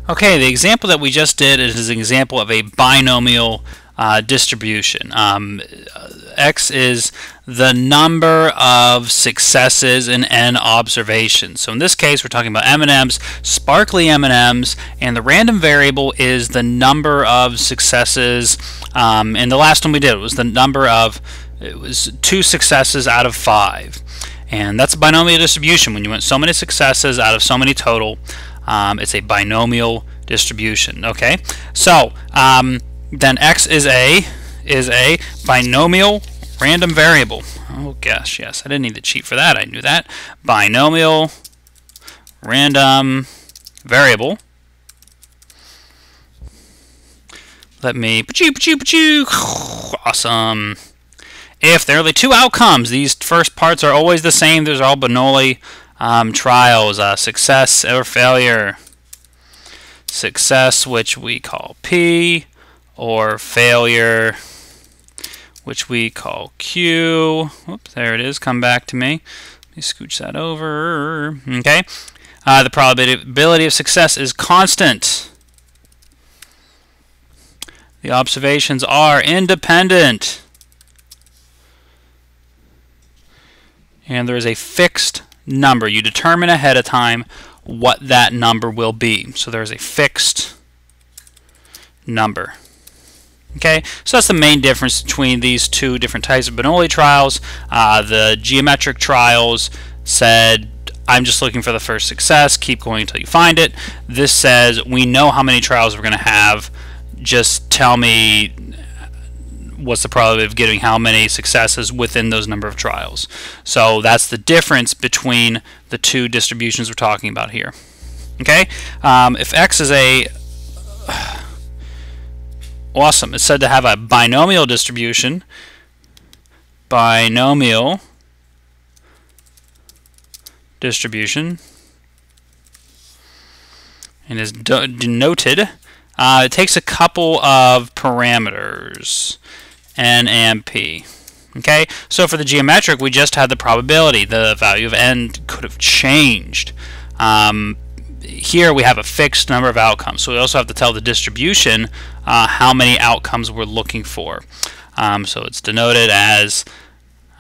Okay, the example that we just did is an example of a binomial distribution. X is the number of successes in n observations. So in this case, we're talking about M&Ms, sparkly M&Ms, and the random variable is the number of successes. And the last one we did was the number of, it was 2 successes out of 5. And that's a binomial distribution. When you want so many successes out of so many total, it's a binomial distribution. Okay, so then X is a binomial random variable. Oh gosh, yes, I didn't need to cheat for that. I knew that. Binomial random variable. Let me awesome. If there are only 2 outcomes, these first parts are always the same. Those are all Bernoulli trials, success or failure. Success, which we call P, or failure, which we call Q. Whoops, there it is. Come back to me. Let me scooch that over. Okay. The probability of success is constant. The observations are independent. And there is a fixed number. You determine ahead of time what that number will be. So there's a fixed number. Okay, so that's the main difference between these 2 different types of Bernoulli trials. The geometric trials said, I'm just looking for the first success, keep going until you find it. This says, we know how many trials we're going to have, just tell me what's the probability of getting how many successes within those number of trials. So that's the difference between the 2 distributions we're talking about here. Okay, if X is a awesome, it's said to have a binomial distribution. Binomial distribution, and is denoted. It takes a couple of parameters, n and p. Okay, so for the geometric, we just had the probability. The value of n could have changed. Here we have a fixed number of outcomes, so we also have to tell the distribution how many outcomes we're looking for. So it's denoted as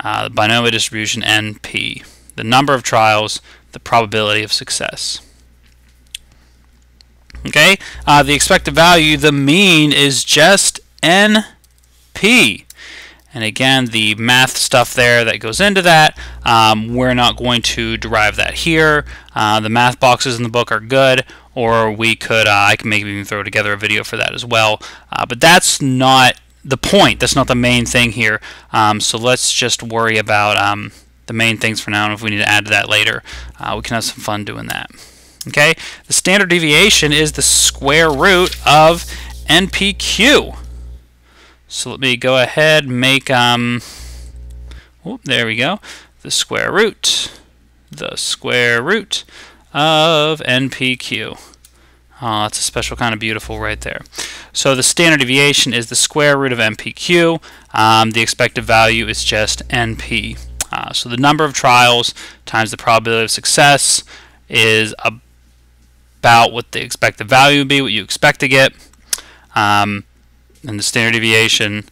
the binomial distribution NP, the number of trials, the probability of success. Okay, the expected value, the mean, is just NP. And again, the math stuff there that goes into that, we're not going to derive that here. The math boxes in the book are good, or we could, I can maybe even throw together a video for that as well. But that's not the point. That's not the main thing here. So let's just worry about the main things for now, and if we need to add to that later, we can have some fun doing that. Okay, the standard deviation is the square root of NPQ. So let me go ahead and make, there we go, the square root of NPQ. Oh, that's a special kind of beautiful right there. So the standard deviation is the square root of NPQ. The expected value is just NP. So the number of trials times the probability of success is about what the expected value would be, what you expect to get. And the standard deviation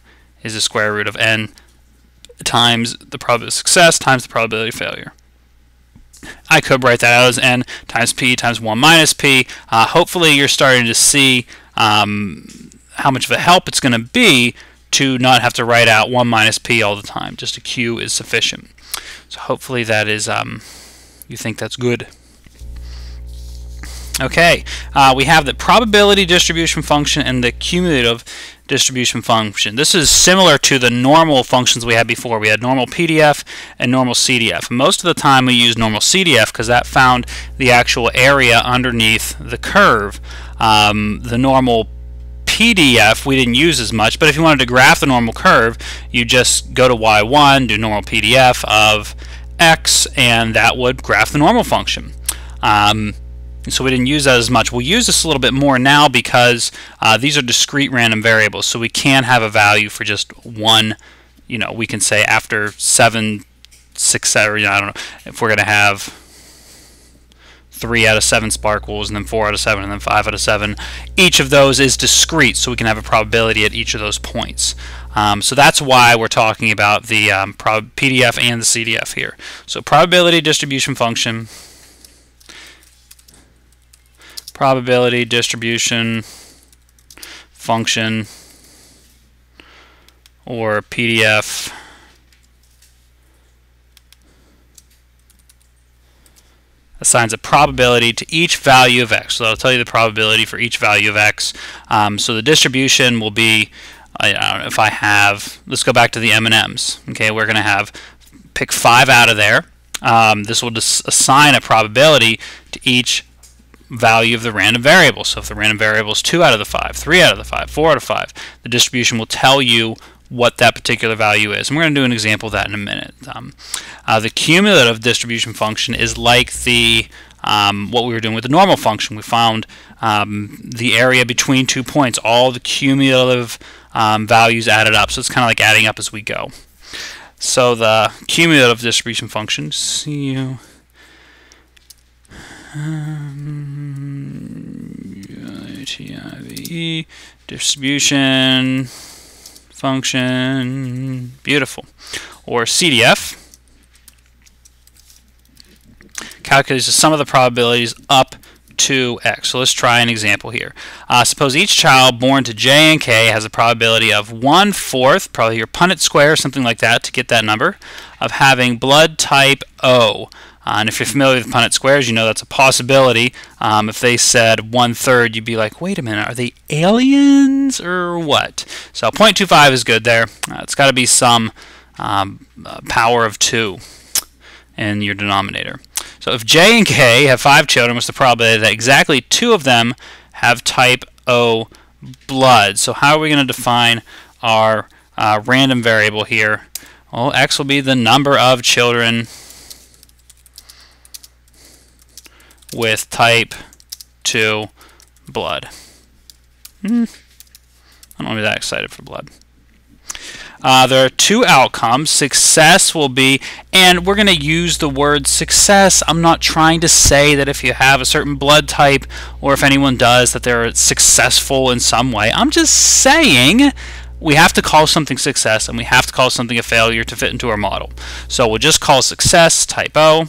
is the square root of n times the probability of success times the probability of failure. I could write that out as n times p times 1 minus p. Hopefully you're starting to see how much of a help it's going to be to not have to write out 1 minus p all the time. Just a q is sufficient. So hopefully that is, you think that's good. Okay, we have the probability distribution function and the cumulative distribution function. This is similar to the normal functions we had before. We had normal PDF and normal CDF. Most of the time we use normal CDF because that found the actual area underneath the curve. The normal PDF we didn't use as much, but if you wanted to graph the normal curve, you just go to Y1, do normal PDF of X, and that would graph the normal function. So we didn't use that as much. We'll use this a little bit more now because these are discrete random variables, so we can have a value for just one. You know, we can say after 7, 6, 7, I don't know, if we're going to have 3 out of 7 sparkles, and then 4 out of 7, and then 5 out of 7. Each of those is discrete, so we can have a probability at each of those points. So that's why we're talking about the PDF and the CDF here. So probability distribution function, probability distribution function, or PDF assigns a probability to each value of x. So that'll tell you the probability for each value of x. So the distribution will be, I don't know, if I have, let's go back to the M&Ms. Okay, we're going to have, pick 5 out of there. This will just assign a probability to each value of the random variable. So if the random variable is 2 out of the 5, 3 out of the 5, 4 out of 5, the distribution will tell you what that particular value is. And we're going to do an example of that in a minute. The cumulative distribution function is like the what we were doing with the normal function. We found the area between 2 points, all the cumulative values added up. So it's kind of like adding up as we go. So the cumulative distribution function, distribution function, beautiful, or CDF, calculates the sum of the probabilities up to x. So let's try an example here. Suppose each child born to J and K has a probability of 1/4, probably your Punnett square, something like that to get that number, of having blood type O. And if you're familiar with Punnett squares, you know that's a possibility. If they said 1/3, you'd be like, wait a minute, are they aliens or what? So 0.25 is good there. It's got to be some power of 2 in your denominator. So if J and K have 5 children, what's the probability that exactly 2 of them have type O blood? So how are we going to define our random variable here? Well, x will be the number of children with type 2 blood. I don't want to be that excited for blood. There are 2 outcomes. Success will be, and we're going to use the word success. I'm not trying to say that if you have a certain blood type, or if anyone does, that they're successful in some way. I'm just saying we have to call something success, and we have to call something a failure to fit into our model. So we'll just call success type O.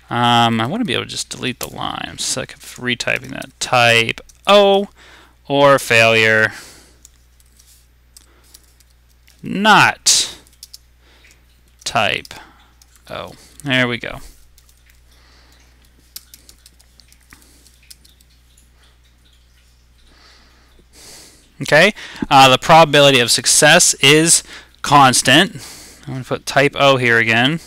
I want to be able to just delete the line. I'm sick of retyping that. Type O, or failure not type O. There we go. Okay, the probability of success is constant. I'm going to put type O here again.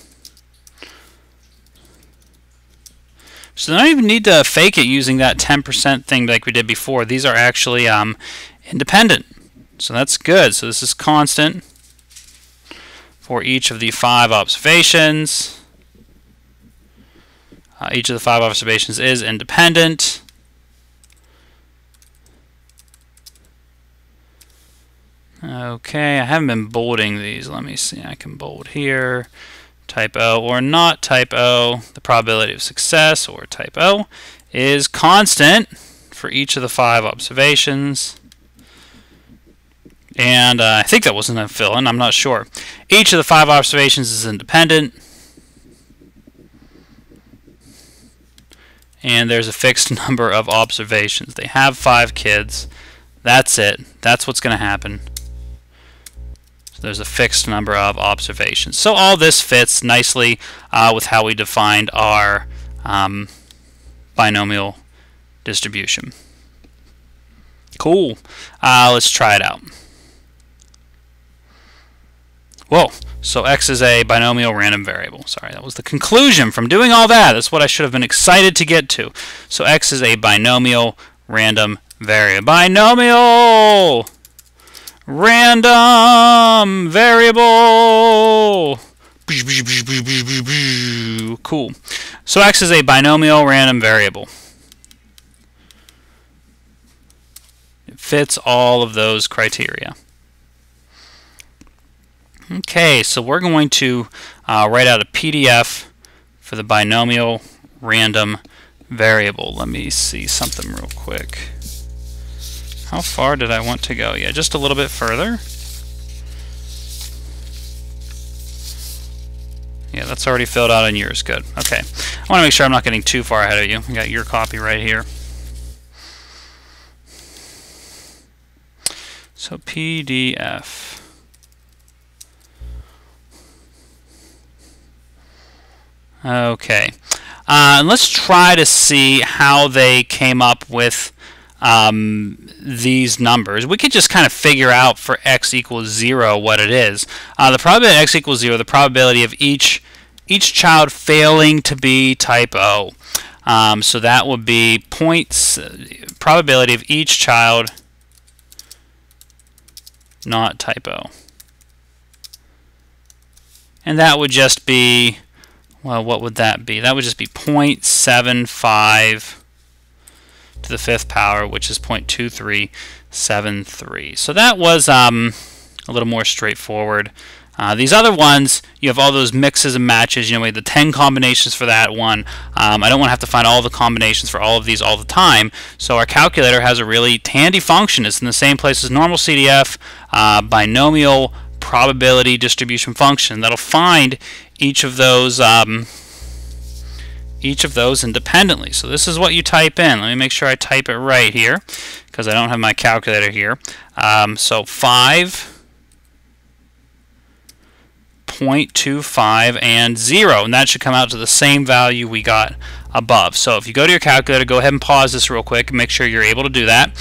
So I don't even need to fake it using that 10% thing like we did before. These are actually independent. So that's good. So this is constant for each of the 5 observations. Each of the 5 observations is independent. Okay, I haven't been bolding these. Let me see. I can bold here. Type O or not type O. The probability of success, or type O, is constant for each of the 5 observations. And I think that wasn't a fill-in. I'm not sure. Each of the 5 observations is independent. And there's a fixed number of observations. They have 5 kids. That's it. That's what's going to happen. There's a fixed number of observations. So all this fits nicely with how we defined our binomial distribution. Cool. Let's try it out. Whoa. So x is a binomial random variable. Sorry, that was the conclusion from doing all that. That's what I should have been excited to get to. So x is a binomial random variable. Binomial random variable. Cool. So x is a binomial random variable. It fits all of those criteria. Okay, so we're going to write out a PDF for the binomial random variable. Let me see something real quick. How far did I want to go? Yeah, just a little bit further. Yeah, that's already filled out on yours. Good. Okay. I want to make sure I'm not getting too far ahead of you. I got your copy right here. So PDF. Okay. Let's try to see how they came up with these numbers. We could just kind of figure out for x equals 0 what it is. The probability of x equals 0, the probability of each child failing to be type O. So that would be probability of each child not type O. And that would just be, well, what would that be? That would just be 0.75 to the 5th power, which is 0.2373. So that was a little more straightforward. These other ones, you have all those mixes and matches. You know, we have the 10 combinations for that one. I don't want to have to find all the combinations for all of these all the time. So our calculator has a really handy function. It's in the same place as normal CDF, binomial probability distribution function. That'll find each of those independently. So this is what you type in. Let me make sure I type it right here because I don't have my calculator here. So 5.25 and 0, and that should come out to the same value we got above. So if you go to your calculator, go ahead and pause this real quick and make sure you're able to do that.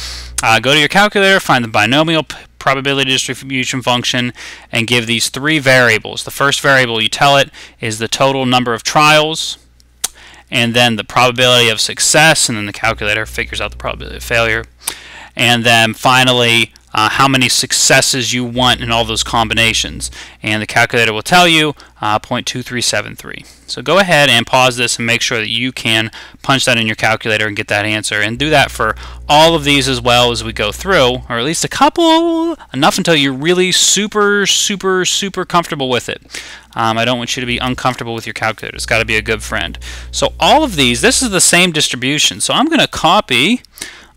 Go to your calculator, find the binomial probability distribution function, and give these 3 variables. The first variable you tell it is the total number of trials, and then the probability of success, and then the calculator figures out the probability of failure. And then finally, how many successes you want in all those combinations. And the calculator will tell you 0.2373. So go ahead and pause this and make sure that you can punch that in your calculator and get that answer. And do that for all of these as well as we go through, or at least a couple, enough until you're really super comfortable with it. I don't want you to be uncomfortable with your calculator. It's got to be a good friend. So all of these, this is the same distribution. So I'm going to copy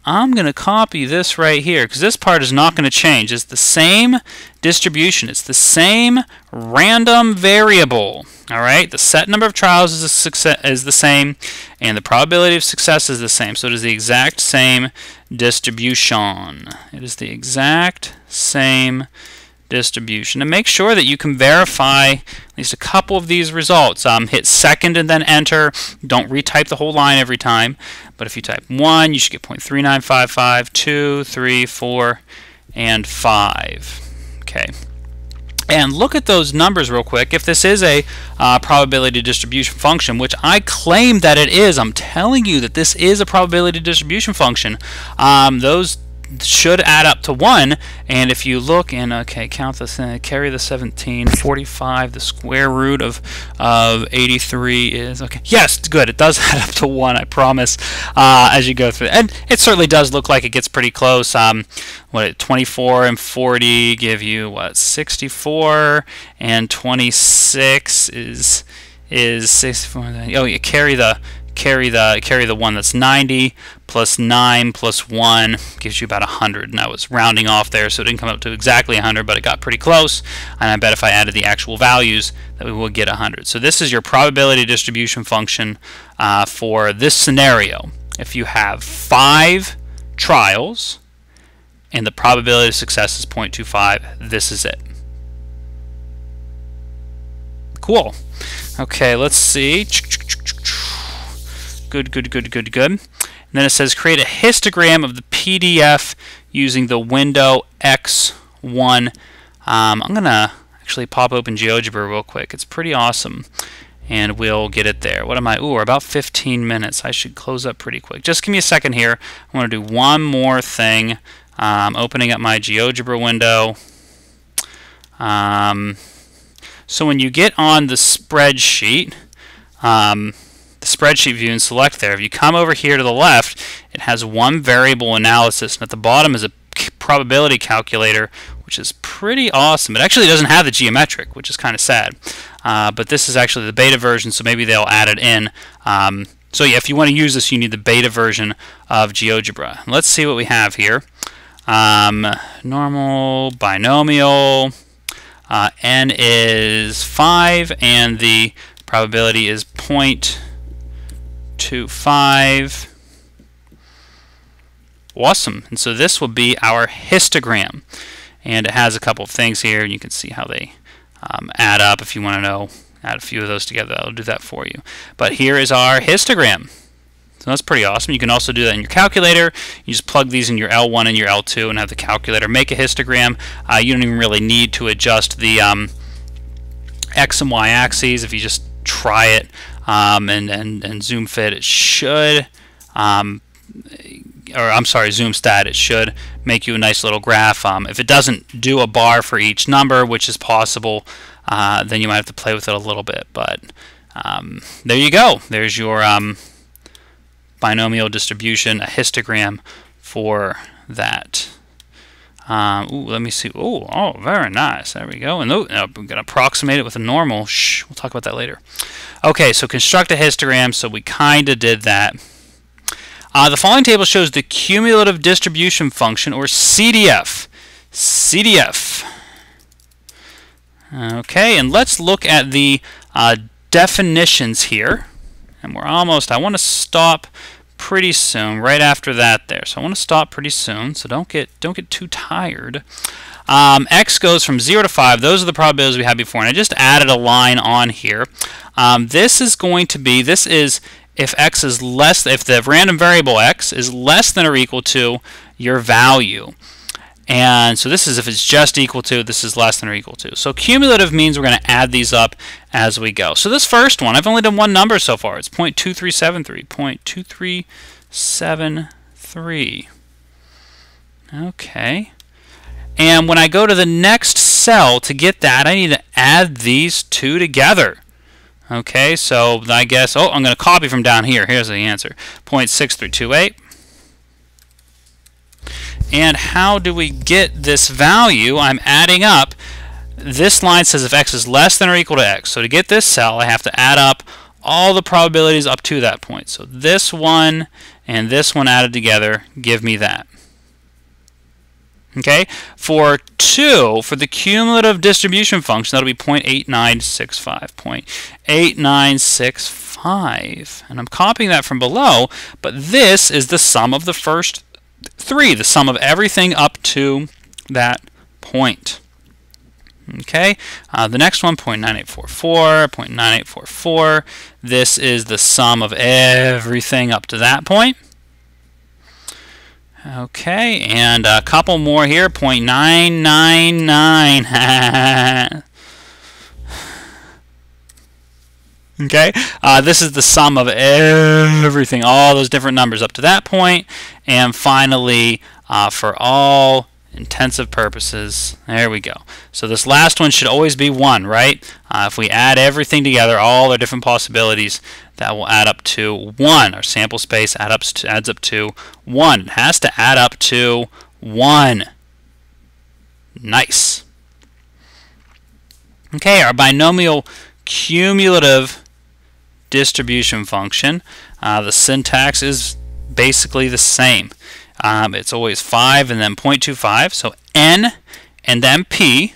this right here because this part is not going to change. It's the same distribution. It's the same random variable. All right, the set number of trials is the same, and the probability of success is the same. So it is the exact same distribution. It is the exact same distribution. And make sure that you can verify at least a couple of these results. Hit second and then enter. Don't retype the whole line every time. But if you type 1, you should get 0.3955, 2, 3, 4, and 5. Okay. And look at those numbers real quick. If this is a probability distribution function, which I claim that it is, I'm telling you that this is a probability distribution function, those should add up to 1. And if you look and count this, carry the 17, 45, the square root of 83 is yes, good, it does add up to 1, I promise, as you go through. And it certainly does look like it gets pretty close. 24 and 40 give you what, 64, and 26 is 64. Oh, you carry the 1, that's 90, plus 9 plus 1 gives you about 100, and I was rounding off there, so it didn't come up to exactly 100, but it got pretty close, and I bet if I added the actual values that we would get 100. So this is your probability distribution function for this scenario. If you have 5 trials and the probability of success is 0.25, this is it. Cool. Okay, let's see. Good. And then it says create a histogram of the PDF using the window X1. I'm going to actually pop open GeoGebra real quick. It's pretty awesome. And we'll get it there. What am I? Ooh, we're about 15 minutes. I should close up pretty quick. Just give me a second here. I want to do one more thing. Opening up my GeoGebra window. So when you get on the spreadsheet, the spreadsheet view and select there, if you come over here to the left, it has one variable analysis, and at the bottom is a probability calculator, which is pretty awesome. It actually doesn't have the geometric, which is kind of sad. but this is actually the beta version, so maybe they'll add it in. So yeah, if you want to use this, you need the beta version of GeoGebra. Let's see what we have here. Normal, binomial, n is 5, and the probability is 0.25. Awesome. And so this will be our histogram. And it has a couple of things here, and you can see how they add up. If you want to know, add a few of those together, I'll do that for you. But here is our histogram. So that's pretty awesome. You can also do that in your calculator. You just plug these in your L1 and your L2 and have the calculator make a histogram. You don't even really need to adjust the X and Y axes. If you just try it and zoom fit, it should, or I'm sorry, zoom stat, it should make you a nice little graph. If it doesn't do a bar for each number, which is possible, then you might have to play with it a little bit. But there you go. There's your binomial distribution, a histogram for that. Let me see. Oh, very nice. There we go. And we're going to approximate it with a normal. Shh, we'll talk about that later. Okay, so construct a histogram. So we kind of did that. The following table shows the cumulative distribution function, or CDF. CDF. Okay, and let's look at the definitions here. And we're almost, I want to stop pretty soon, right after that there. So I want to stop pretty soon, so don't get too tired. X goes from 0 to 5. Those are the probabilities we had before, and I just added a line on here. This is going to be, this is if x is less, if the random variable x is less than or equal to your value. And so this is if it's just equal to, this is less than or equal to. So cumulative means we're going to add these up as we go. So this first one, I've only done one number so far. It's 0.2373. 0.2373. Okay. And when I go to the next cell to get that, I need to add these two together. Okay, so I guess, I'm going to copy from down here. Here's the answer. 0.6328. And how do we get this value? I'm adding up. This line says if x is less than or equal to x. So to get this cell, I have to add up all the probabilities up to that point. So this one and this one added together give me that. Okay, for 2, for the cumulative distribution function, that'll be 0.8965. 0.8965. And I'm copying that from below, but this is the sum of the first 3, the sum of everything up to that point. Okay, the next one, 0.9844, 0.9844. This is the sum of everything up to that point. Okay, and a couple more here, 0.999. Okay, this is the sum of everything, all those different numbers up to that point. And finally, for all intensive purposes, there we go. So this last one should always be 1, right? If we add everything together, all the different possibilities, that will add up to 1. Our sample space adds up to 1. It has to add up to 1. Nice. Okay, our binomial cumulative distribution function. The syntax is basically the same. It's always 5 and then 0.25. So n and then p.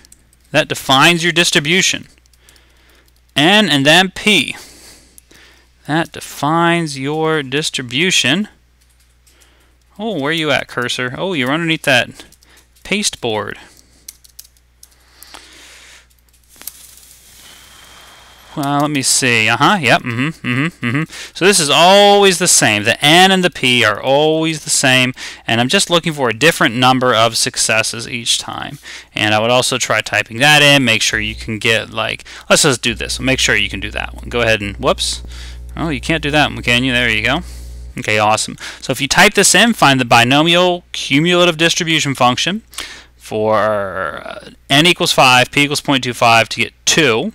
That defines your distribution. N and then p. That defines your distribution. Oh, where are you at, cursor? Oh, you're underneath that pasteboard. Let me see. Yep. So this is always the same. The n and the p are always the same, and I'm just looking for a different number of successes each time. And I would also try typing that in. Make sure you can get, like, let's just do this. Make sure you can do that one. Go ahead and, whoops. Oh, you can't do that one, can you? There you go. Okay, awesome. So if you type this in, find the binomial cumulative distribution function for n equals 5, p equals 0.25 to get 2.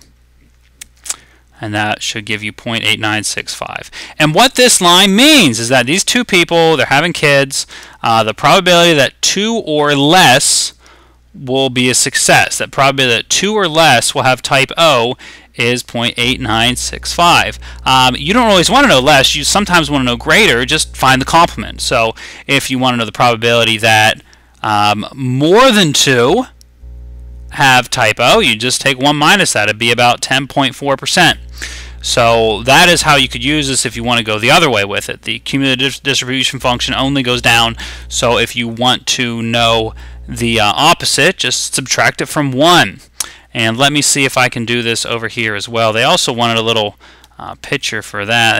And that should give you 0.8965. And what this line means is that these two people, they're having kids, the probability that 2 or less will be a success. That probability that 2 or less will have type O is 0.8965. You don't always want to know less. You sometimes want to know greater. Just find the complement. So if you want to know the probability that more than 2 have typo, you just take 1 minus that. It'd be about 10.4%. So that is how you could use this if you want to go the other way with it. The cumulative distribution function only goes down. So if you want to know the opposite, just subtract it from 1. And let me see if I can do this over here as well. They also wanted a little picture for that.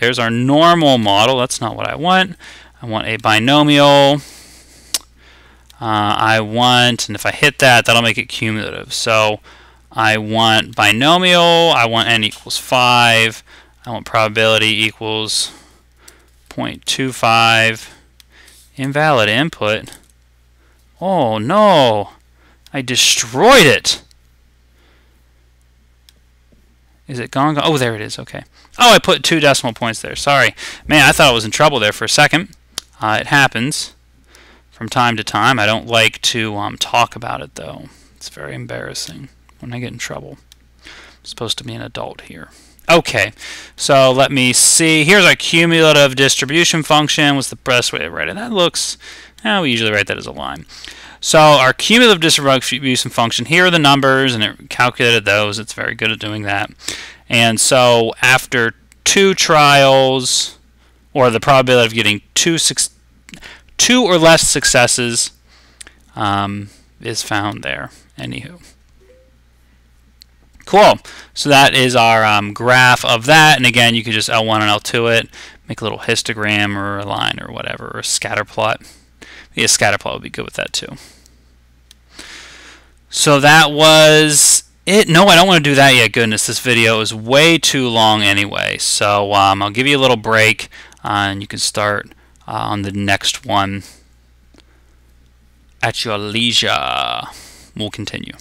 There's our normal model. That's not what I want. I want a binomial. And if I hit that, that'll make it cumulative. So I want binomial, I want n equals 5, I want probability equals 0.25, invalid input. Oh no, I destroyed it. Is it gone? Oh, there it is, okay. Oh, I put 2 decimal points there, sorry. Man, I thought I was in trouble there for a second. It happens from time to time. I don't like to talk about it though. It's very embarrassing when I get in trouble. I'm supposed to be an adult here. Okay, so let me see. Here's our cumulative distribution function. What's the best way to write it? That looks, we usually write that as a line. So our cumulative distribution function, here are the numbers, and it calculated those. It's very good at doing that. And so after 2 trials, or the probability of getting 2 or less successes is found there. Anywho. Cool. So that is our graph of that. And again, you could just L1 and L2 it, make a little histogram or a line or whatever, or a scatter plot. Yeah, scatter plot would be good with that too. So that was it. No, I don't want to do that yet. Goodness, this video is way too long anyway. So I'll give you a little break and you can start on the next one at your leisure. We'll continue.